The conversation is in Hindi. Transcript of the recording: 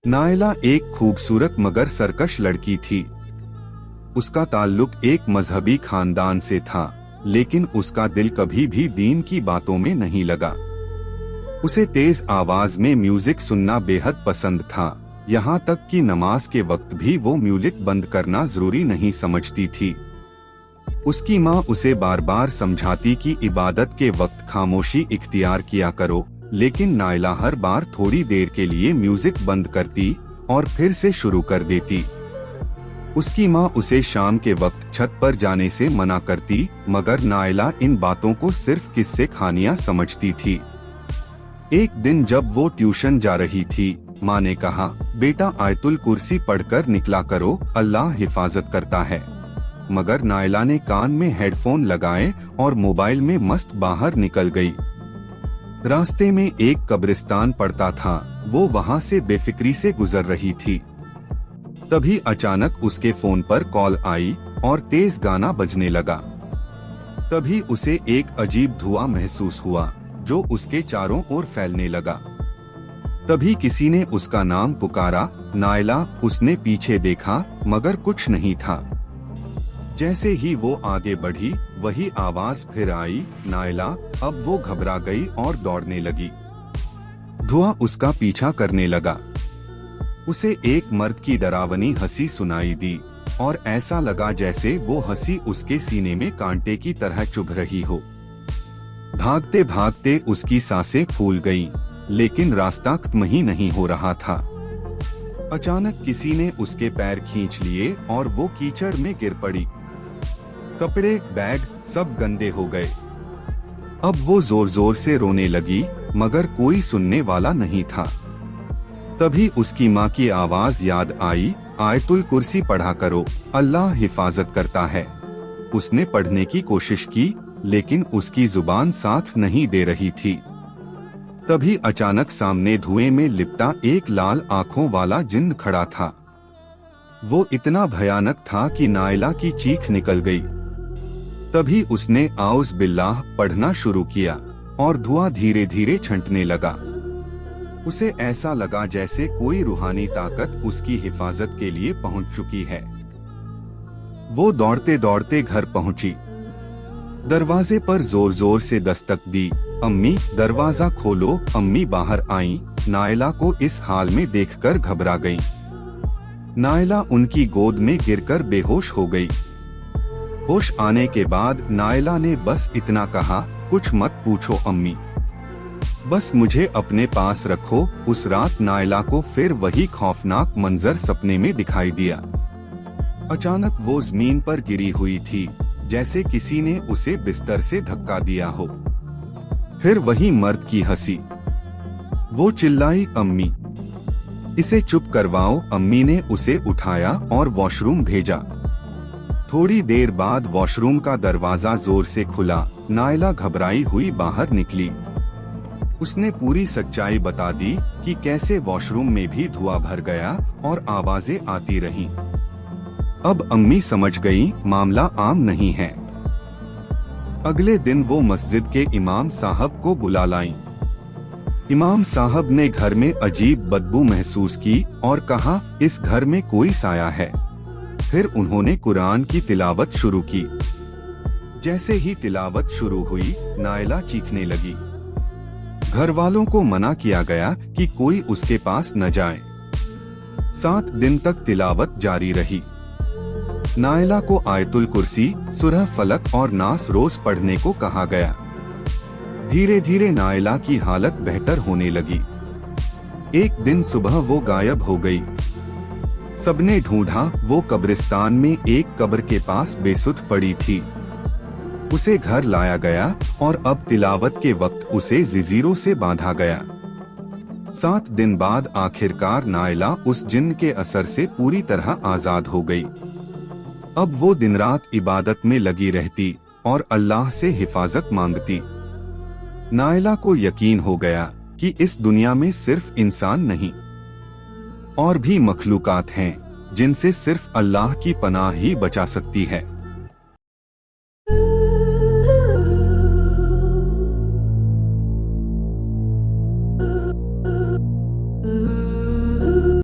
नायला एक खूबसूरत मगर सरकश लड़की थी। उसका ताल्लुक एक मजहबी खानदान से था, लेकिन उसका दिल कभी भी दीन की बातों में नहीं लगा। उसे तेज आवाज में म्यूजिक सुनना बेहद पसंद था, यहाँ तक कि नमाज के वक्त भी वो म्यूजिक बंद करना जरूरी नहीं समझती थी। उसकी माँ उसे बार बार समझाती कि इबादत के वक्त खामोशी इख्तियार किया करो, लेकिन नायला हर बार थोड़ी देर के लिए म्यूजिक बंद करती और फिर से शुरू कर देती। उसकी माँ उसे शाम के वक्त छत पर जाने से मना करती, मगर नायला इन बातों को सिर्फ किस्से खानियां समझती थी। एक दिन जब वो ट्यूशन जा रही थी, माँ ने कहा, बेटा आयतुल कुर्सी पढ़कर निकला करो, अल्लाह हिफाजत करता है। मगर नायला ने कान में हेडफोन लगाए और मोबाइल में मस्त बाहर निकल गई। रास्ते में एक कब्रिस्तान पड़ता था, वो वहाँ से बेफिक्री से गुजर रही थी। तभी अचानक उसके फोन पर कॉल आई और तेज गाना बजने लगा। तभी उसे एक अजीब धुआं महसूस हुआ जो उसके चारों ओर फैलने लगा। तभी किसी ने उसका नाम पुकारा, नायला। उसने पीछे देखा मगर कुछ नहीं था। जैसे ही वो आगे बढ़ी, वही आवाज फिर आई, नायला। अब वो घबरा गई और दौड़ने लगी। धुआं उसका पीछा करने लगा। उसे एक मर्द की डरावनी हंसी सुनाई दी और ऐसा लगा जैसे वो हंसी उसके सीने में कांटे की तरह चुभ रही हो। भागते भागते उसकी सांसें फूल गईं, लेकिन रास्ता खत्म ही नहीं हो रहा था। अचानक किसी ने उसके पैर खींच लिए और वो कीचड़ में गिर पड़ी। कपड़े, बैग सब गंदे हो गए। अब वो जोर जोर से रोने लगी, मगर कोई सुनने वाला नहीं था। तभी उसकी माँ की आवाज याद आई, आयतुल कुर्सी पढ़ा करो, अल्लाह हिफाजत करता है। उसने पढ़ने की कोशिश की, लेकिन उसकी जुबान साथ नहीं दे रही थी। तभी अचानक सामने धुएं में लिपटा एक लाल आंखों वाला जिन्न खड़ा था। वो इतना भयानक था कि नायला की चीख निकल गई। तभी उसने आउज़ बिल्लाह पढ़ना शुरू किया और धुआं धीरे धीरे छंटने लगा। उसे ऐसा लगा जैसे कोई रूहानी ताकत उसकी हिफाजत के लिए पहुंच चुकी है। वो दौड़ते दौड़ते घर पहुंची। दरवाजे पर जोर जोर से दस्तक दी, अम्मी दरवाजा खोलो। अम्मी बाहर आईं। नायला को इस हाल में देखकर घबरा गईं। नायला उनकी गोद में गिरकर बेहोश हो गई। होश आने के बाद नायला ने बस इतना कहा, कुछ मत पूछो अम्मी, बस मुझे अपने पास रखो। उस रात नायला को फिर वही खौफनाक मंजर सपने में दिखाई दिया। अचानक वो जमीन पर गिरी हुई थी, जैसे किसी ने उसे बिस्तर से धक्का दिया हो। फिर वही मर्द की हंसी। वो चिल्लाई, अम्मी इसे चुप करवाओ। अम्मी ने उसे उठाया और वॉशरूम भेजा। थोड़ी देर बाद वॉशरूम का दरवाजा जोर से खुला। नायला घबराई हुई बाहर निकली। उसने पूरी सच्चाई बता दी कि कैसे वॉशरूम में भी धुआं भर गया और आवाजें आती रहीं। अब अम्मी समझ गई, मामला आम नहीं है। अगले दिन वो मस्जिद के इमाम साहब को बुला लाईं। इमाम साहब ने घर में अजीब बदबू महसूस की और कहा, इस घर में कोई साया है। फिर उन्होंने कुरान की तिलावत शुरू की। जैसे ही तिलावत शुरू हुई, नायला चीखने लगी। घर वालों को मना किया गया कि कोई उसके पास न जाए। 7 दिन तक तिलावत जारी रही। नायला को आयतुल कुर्सी, सूरह फलक और नास रोज पढ़ने को कहा गया। धीरे धीरे नायला की हालत बेहतर होने लगी। एक दिन सुबह वो गायब हो गई। सबने ढूंढा, वो कब्रिस्तान में एक कब्र के पास बेसुध पड़ी थी। उसे घर लाया गया और अब तिलावत के वक्त उसे जंजीरों से बांधा गया। 7 दिन बाद आखिरकार नायला उस जिन्न के असर से पूरी तरह आजाद हो गई। अब वो दिन रात इबादत में लगी रहती और अल्लाह से हिफाजत मांगती। नायला को यकीन हो गया कि इस दुनिया में सिर्फ इंसान नहीं, और भी मखलूकात हैं जिनसे सिर्फ अल्लाह की पनाह ही बचा सकती है।